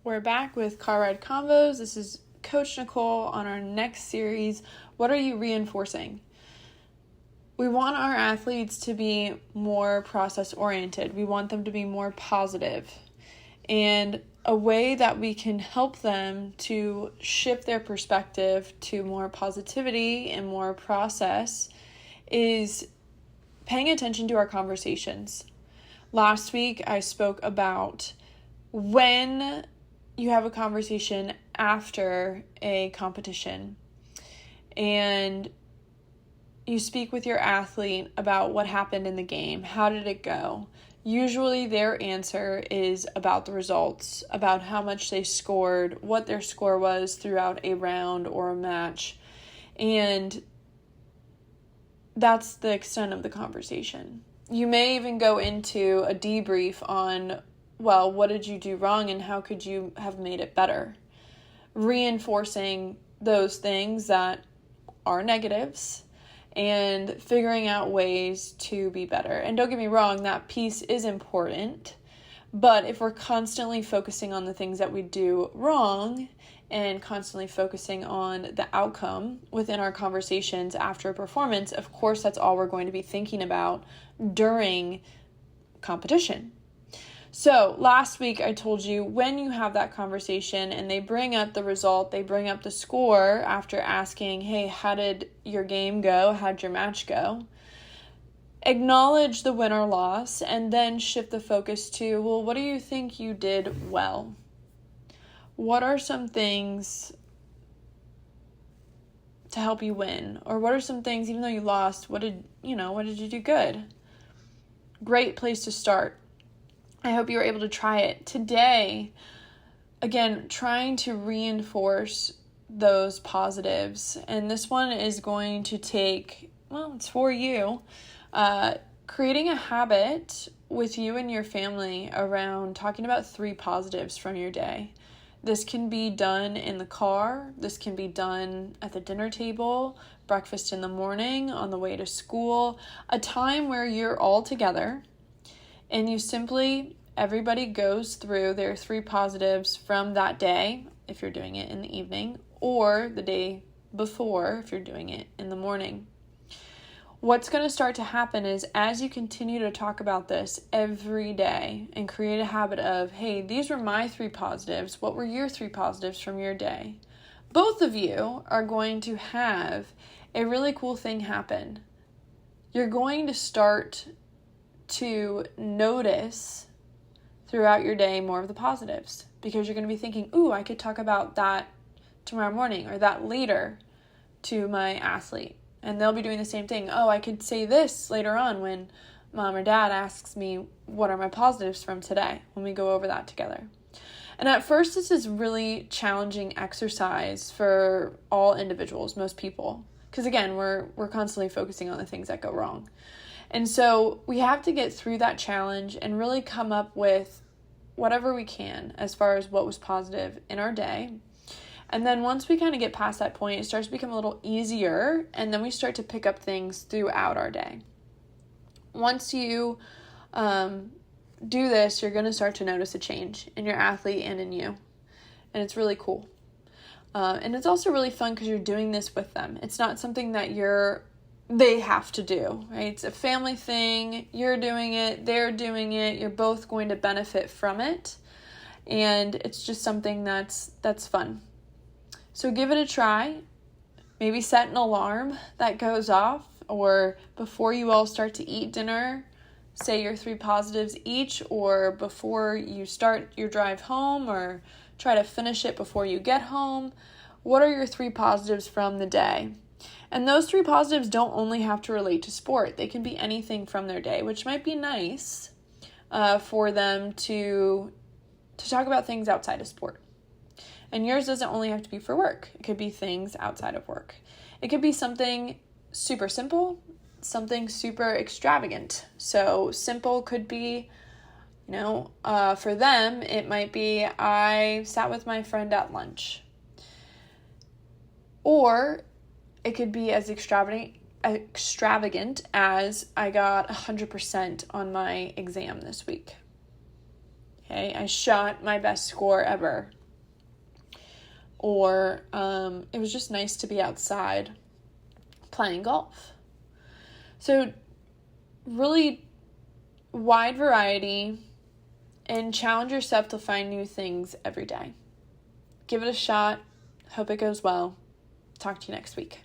We're back with Car Ride Convos. This is Coach Nicole on our next series. What are you reinforcing? We want our athletes to be more process-oriented. We want them to be more positive. And a way that we can help them to shift their perspective to more positivity and more process is paying attention to our conversations. Last week, I spoke about when you have a conversation after a competition and you speak with your athlete about what happened in the game. How did it go? Usually their answer is about the results, about how much they scored, what their score was throughout a round or a match. And that's the extent of the conversation. You may even go into a debrief on, well, what did you do wrong and how could you have made it better? Reinforcing those things that are negatives and figuring out ways to be better. And don't get me wrong, that piece is important, but if we're constantly focusing on the things that we do wrong and constantly focusing on the outcome within our conversations after a performance, of course, that's all we're going to be thinking about during competition. So last week I told you when you have that conversation and they bring up the result, they bring up the score after asking, hey, how did your game go? How'd your match go? Acknowledge the win or loss and then shift the focus to, well, what do you think you did well? What are some things to help you win? Or what are some things, even though you lost, what did you do good? Great place to start. I hope you were able to try it. Today, again, trying to reinforce those positives. And this one is going to take, it's for you, creating a habit with you and your family around talking about 3 positives from your day. This can be done in the car. This can be done at the dinner table, breakfast in the morning, on the way to school, a time where you're all together. And you simply, everybody goes through their 3 positives from that day, if you're doing it in the evening, or the day before, if you're doing it in the morning. What's going to start to happen is as you continue to talk about this every day and create a habit of, hey, these were my 3 positives. What were your 3 positives from your day? Both of you are going to have a really cool thing happen. You're going to start to notice throughout your day more of the positives because you're going to be thinking, ooh, I could talk about that tomorrow morning or that later to my athlete. And they'll be doing the same thing. Oh, I could say this later on when mom or dad asks me, what are my positives from today, when we go over that together. And at first, this is really challenging exercise for all individuals, most people. Because again, we're constantly focusing on the things that go wrong. And so we have to get through that challenge and really come up with whatever we can as far as what was positive in our day. And then once we kind of get past that point, it starts to become a little easier, and then we start to pick up things throughout our day. Once you do this, you're going to start to notice a change in your athlete and in you. And it's really cool. And it's also really fun because you're doing this with them. It's not something that they have to do, right? It's a family thing. You're doing it. They're doing it. You're both going to benefit from it. And it's just something that's fun. So give it a try. Maybe set an alarm that goes off, or before you all start to eat dinner, say your 3 positives each, or before you start your drive home, or try to finish it before you get home. What are your 3 positives from the day? And those 3 positives don't only have to relate to sport. They can be anything from their day, which might be nice for them to talk about things outside of sport. And yours doesn't only have to be for work. It could be things outside of work. It could be something super simple, something super extravagant. So simple could be, for them, it might be I sat with my friend at lunch. Or it could be as extravagant as I got 100% on my exam this week. Okay, I shot my best score ever. Or it was just nice to be outside playing golf. So really wide variety, and challenge yourself to find new things every day. Give it a shot. Hope it goes well. Talk to you next week.